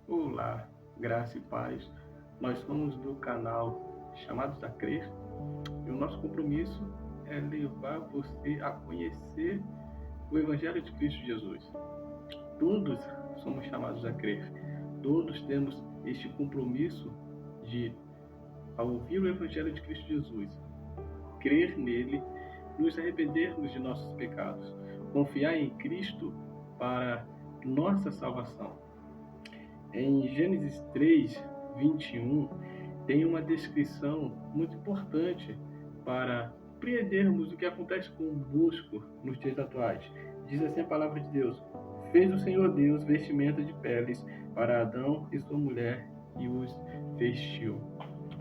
Olá, graça e paz. Nós somos do canal Chamados a Crer e o nosso compromisso é levar você a conhecer o Evangelho de Cristo Jesus. Todos somos chamados a crer. Todos temos este compromisso de, ao ouvir o Evangelho de Cristo Jesus, crer nele, nos arrependermos de nossos pecados, confiar em Cristo para nossa salvação. Em Gênesis 3, 21, tem uma descrição muito importante para compreendermos o que acontece conosco nos dias atuais. Diz assim a palavra de Deus: fez o Senhor Deus vestimenta de peles para Adão e sua mulher e os vestiu.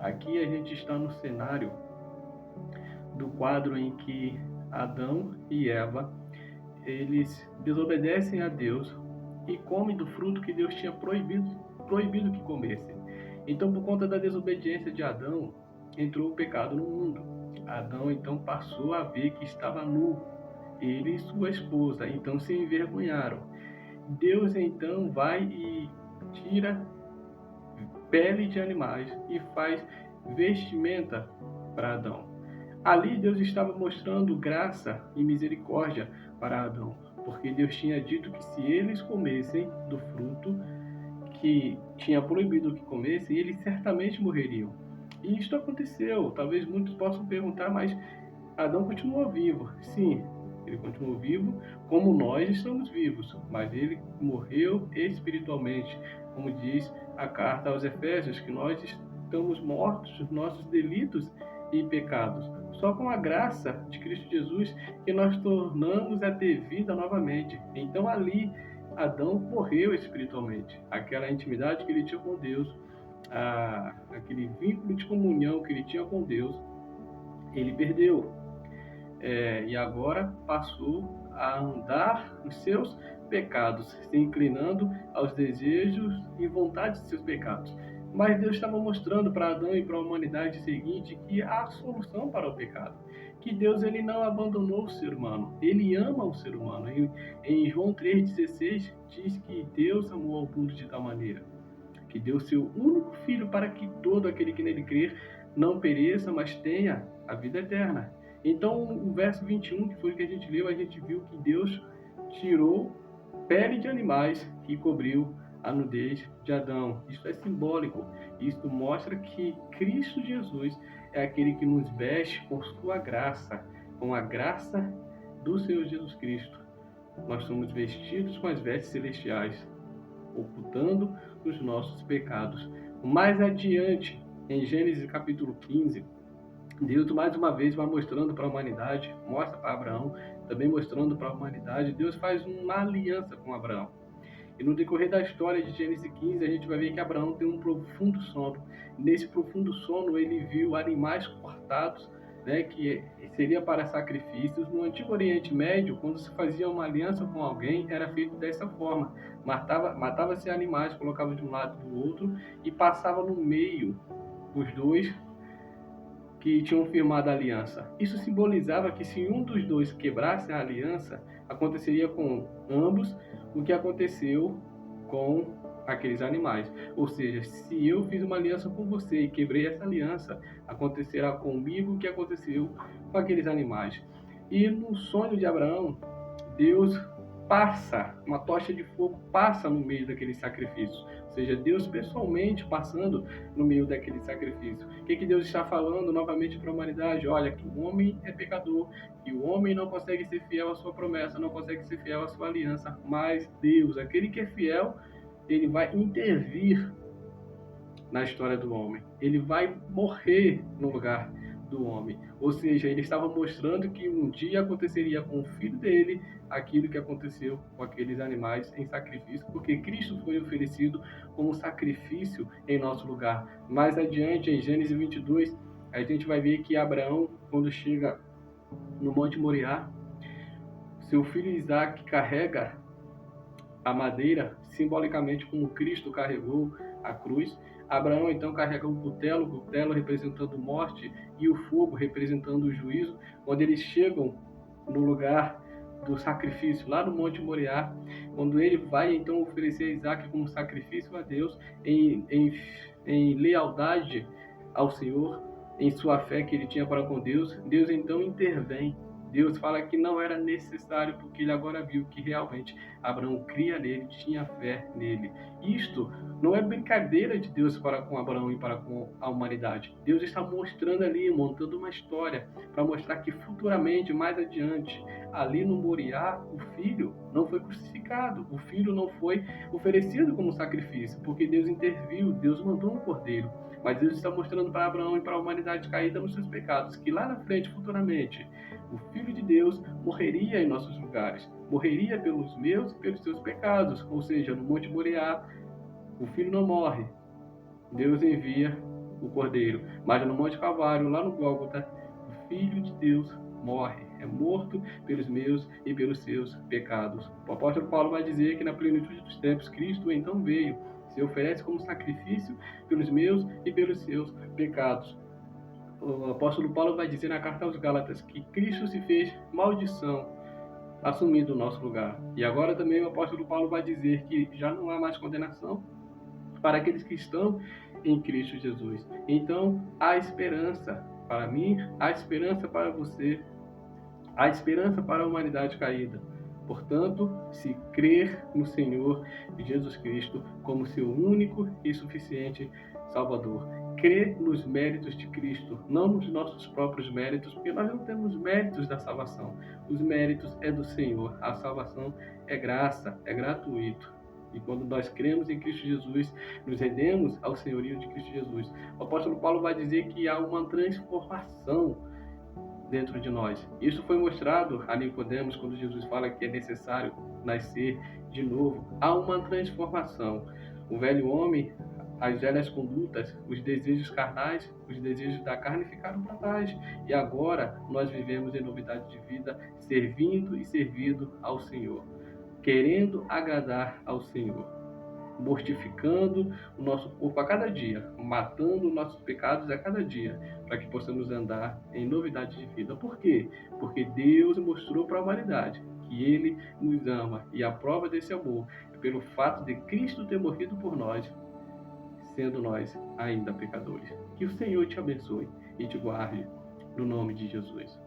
Aqui a gente está no cenário do quadro em que Adão e Eva, eles desobedecem a Deus e comem do fruto que Deus tinha proibido que comessem. Então, por conta da desobediência de Adão, entrou o pecado no mundo. Adão, então, passou a ver que estava nu. Ele e sua esposa, então, se envergonharam. Deus, então, vai e tira pele de animais e faz vestimenta para Adão. Ali Deus estava mostrando graça e misericórdia para Adão, porque Deus tinha dito que se eles comessem do fruto que tinha proibido que comessem, eles certamente morreriam. E isto aconteceu. Talvez muitos possam perguntar, mas Adão continuou vivo. Sim, ele continuou vivo como nós estamos vivos, mas ele morreu espiritualmente, como diz a carta aos Efésios, que nós estamos mortos dos nossos delitos e pecados. Só com a graça de Cristo Jesus que nós tornamos a ter vida novamente. Então ali Adão morreu espiritualmente. Aquela intimidade que ele tinha com Deus, aquele vínculo de comunhão que ele tinha com Deus, ele perdeu. E agora passou a andar nos seus pecados, se inclinando aos desejos e vontades de seus pecados. Mas Deus estava mostrando para Adão e para a humanidade seguinte que há solução para o pecado. Que Deus ele não abandonou o ser humano, ele ama o ser humano. Em João 3,16 diz que Deus amou ao mundo de tal maneira que deu seu único filho para que todo aquele que nele crer não pereça, mas tenha a vida eterna. Então, o verso 21, que foi o que a gente leu, a gente viu que Deus tirou pele de animais que cobriu a nudez de Adão. Isso é simbólico. Isso mostra que Cristo Jesus é aquele que nos veste com sua graça, com a graça do Senhor Jesus Cristo. Nós somos vestidos com as vestes celestiais, ocultando os nossos pecados. Mais adiante, em Gênesis capítulo 15, Deus mais uma vez vai mostrando para a humanidade, mostra para Abraão, também mostrando para a humanidade, Deus faz uma aliança com Abraão. E no decorrer da história de Gênesis 15, a gente vai ver que Abraão tem um profundo sono. Nesse profundo sono, ele viu animais cortados, que seria para sacrifícios. No Antigo Oriente Médio, quando se fazia uma aliança com alguém, era feito dessa forma. Matava-se animais, colocava de um lado e do outro e passava no meio os dois que tinham firmado a aliança. Isso simbolizava que se um dos dois quebrasse a aliança, aconteceria com ambos o que aconteceu com aqueles animais. Ou seja, se eu fiz uma aliança com você e quebrei essa aliança, acontecerá comigo o que aconteceu com aqueles animais. E no sonho de Abraão, Deus passa, uma tocha de fogo passa no meio daquele sacrifício. Ou seja, Deus pessoalmente passando no meio daquele sacrifício. O que Deus está falando novamente para a humanidade? Olha, que o homem é pecador, que o homem não consegue ser fiel à sua promessa, não consegue ser fiel à sua aliança, mas Deus, aquele que é fiel, ele vai intervir na história do homem. Ele vai morrer no lugar do homem. Ou seja, ele estava mostrando que um dia aconteceria com o filho dele aquilo que aconteceu com aqueles animais em sacrifício, porque Cristo foi oferecido como sacrifício em nosso lugar. Mais adiante, em Gênesis 22, a gente vai ver que Abraão, quando chega no Monte Moriá, seu filho Isaac carrega a madeira, simbolicamente como Cristo carregou a cruz. Abraão então carrega o cutelo representando morte e o fogo representando o juízo. Quando eles chegam no lugar do sacrifício lá no Monte Moriá, quando ele vai então oferecer Isaac como sacrifício a Deus em lealdade ao Senhor, em sua fé que ele tinha para com Deus, Deus então intervém. Deus fala que não era necessário, porque ele agora viu que realmente Abraão cria nele, tinha fé nele. Isto não é brincadeira de Deus para com Abraão e para com a humanidade. Deus está mostrando ali, montando uma história, para mostrar que futuramente, mais adiante, ali no Moriá, o filho não foi crucificado, o filho não foi oferecido como sacrifício, porque Deus interviu, Deus mandou um cordeiro. Mas Deus está mostrando para Abraão e para a humanidade caída nos seus pecados, que lá na frente, futuramente, o Filho de Deus morreria em nossos lugares, morreria pelos meus e pelos seus pecados. Ou seja, no Monte Moriá, o Filho não morre, Deus envia o Cordeiro. Mas no Monte Calvário, lá no Gólgota, o Filho de Deus morre, é morto pelos meus e pelos seus pecados. O apóstolo Paulo vai dizer que na plenitude dos tempos, Cristo então veio, se oferece como sacrifício pelos meus e pelos seus pecados. O apóstolo Paulo vai dizer na carta aos Gálatas que Cristo se fez maldição, assumindo o nosso lugar. E agora também o apóstolo Paulo vai dizer que já não há mais condenação para aqueles que estão em Cristo Jesus. Então, há esperança para mim, há esperança para você, há esperança para a humanidade caída. Portanto, se crer no Senhor Jesus Cristo como seu único e suficiente Salvador, crer nos méritos de Cristo, não nos nossos próprios méritos, porque nós não temos méritos da salvação. Os méritos é do Senhor. A salvação é graça, é gratuito. E quando nós cremos em Cristo Jesus, nos rendemos ao senhorio de Cristo Jesus. O apóstolo Paulo vai dizer que há uma transformação dentro de nós. Isso foi mostrado a Nicodemos quando Jesus fala que é necessário nascer de novo. Há uma transformação. O velho homem, as velhas condutas, os desejos carnais, os desejos da carne ficaram para trás. E agora nós vivemos em novidade de vida, servindo e servido ao Senhor, querendo agradar ao Senhor, mortificando o nosso corpo a cada dia, matando nossos pecados a cada dia, para que possamos andar em novidade de vida. Por quê? Porque Deus mostrou para a humanidade que Ele nos ama, e a prova desse amor é pelo fato de Cristo ter morrido por nós, sendo nós ainda pecadores. Que o Senhor te abençoe e te guarde, no nome de Jesus.